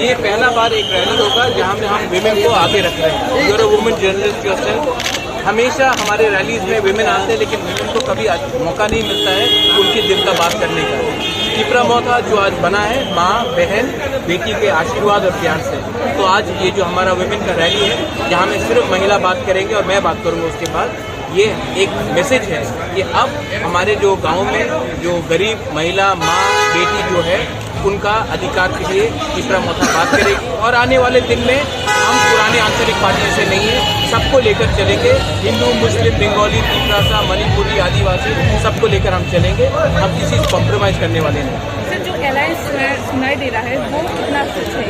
ये पहला बार एक रैली होगा जहां में हम विमेन को आगे रख रहे हैं। You're a women journalist yourself. हमेशा हमारे रैलीज में विमेन आते हैं, लेकिन विमेन को कभी मौका नहीं मिलता है उनके दिल का बात करने का। टिपरा मोथा जो आज बना है माँ बहन बेटी के आशीर्वाद और प्यार से, तो आज ये जो हमारा विमेन का रैली है जहाँ में सिर्फ महिला बात करेंगे और मैं बात करूँगा उसके बाद, ये एक मैसेज है कि अब हमारे जो गाँव में जो गरीब महिला माँ बेटी जो है उनका अधिकार के लिए टिपरा मोथा बात करेगी। और आने वाले दिन में हम पुराने आंतरिक पार्टियों से नहीं है, सबको लेकर चलेंगे। हिंदू मुस्लिम बंगाली तिपरासा मणिपुरी आदिवासी सबको लेकर हम चलेंगे। हम किसी से कॉम्प्रोमाइज करने वाले नहीं। सर, जो अलायंस सुनाई दे रहा है वो कितना सच है?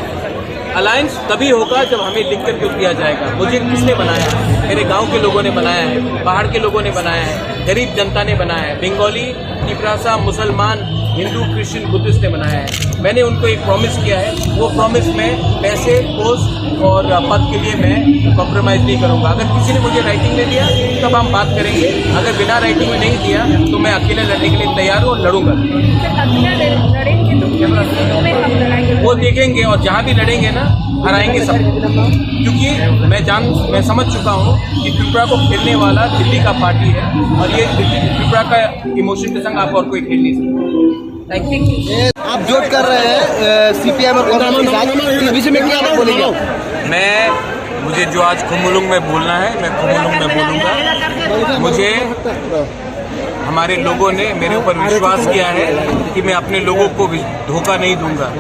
अलायंस तभी होगा जब हमें लिख कर कुछ दिया जाएगा। मुझे किसने बनाया है? मेरे गांव के लोगों ने बनाया है, पहाड़ के लोगों ने बनाया है, गरीब जनता ने बनाया है, बंगाली तिपरासा मुसलमान हिंदू क्रिश्चियन बुद्धिस्ट ने बनाया है। मैंने उनको एक प्रॉमिस किया है, वो प्रॉमिस में पैसे पोस्ट और पद के लिए मैं कॉम्प्रोमाइज़ नहीं करूँगा। अगर किसी ने मुझे राइटिंग में दिया तब हम बात करेंगे, अगर बिना राइटिंग में नहीं दिया तो मैं अकेले लड़ने के लिए तैयार हूँ और लड़ूंगा। लड़ेंगे तो में हम लड़ाएंगे, वो देखेंगे और जहाँ भी लड़ेंगे ना हराएंगे सब। क्योंकि मैं समझ चुका हूँ कि त्रिपुरा को खेलने वाला दिल्ली का पार्टी है और ये त्रिपुरा का इमोशन के संग आप और कोई खेल नहीं सकते। आप जोड़ कर रहे हैं सीपीएम और कांग्रेस के साथ, इस विषय में क्या आप बोलेंगे? मुझे जो आज खुमुलुंग में बोलना है मैं खुमुलुंग में बोलूँगा। मुझे हमारे लोगों ने मेरे ऊपर विश्वास किया है कि मैं अपने लोगों को धोखा नहीं दूंगा।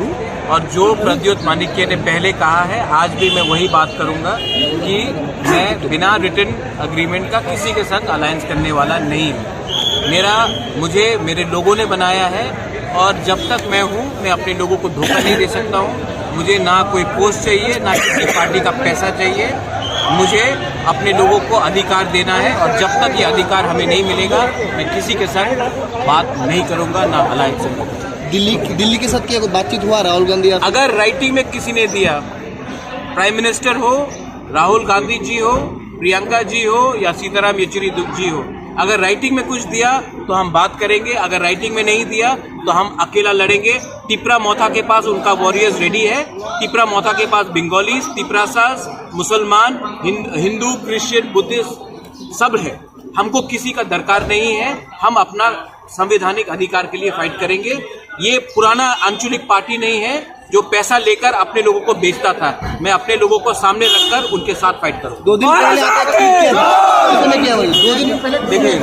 और जो प्रद्योत माणिक्य ने पहले कहा है आज भी मैं वही बात करूंगा कि मैं बिना रिटन अग्रीमेंट का किसी के साथ अलायंस करने वाला नहीं हूँ। मुझे मेरे लोगों ने बनाया है और जब तक मैं हूँ मैं अपने लोगों को धोखा नहीं दे सकता हूँ। मुझे ना कोई पोस्ट चाहिए ना किसी पार्टी का पैसा चाहिए। मुझे अपने लोगों को अधिकार देना है और जब तक ये अधिकार हमें नहीं मिलेगा मैं किसी के साथ बात नहीं करूँगा, ना अलायंस करूँगा। दिल्ली के साथ क्या बातचीत हुआ राहुल गांधी? अगर राइटिंग में किसी ने दिया, प्राइम मिनिस्टर हो, राहुल गांधी जी हो, प्रियंका जी हो या सीताराम येचुरी जी हो, अगर राइटिंग में कुछ दिया तो हम बात करेंगे। अगर राइटिंग में नहीं दिया तो हम अकेला लड़ेंगे। टिपरा मोथा के पास उनका वॉरियर्स रेडी है। टिपरा मोथा के पास बंगालीज तिपरासास मुसलमान हिंदू क्रिश्चियन बुद्धिस्ट सब है। हमको किसी का दरकार नहीं है। हम अपना संवैधानिक अधिकार के लिए फाइट करेंगे। ये पुराना आंचलिक पार्टी नहीं है जो पैसा लेकर अपने लोगों को बेचता था। मैं अपने लोगों को सामने रखकर उनके साथ फाइट करूँ। 2 दिन पहले देखिए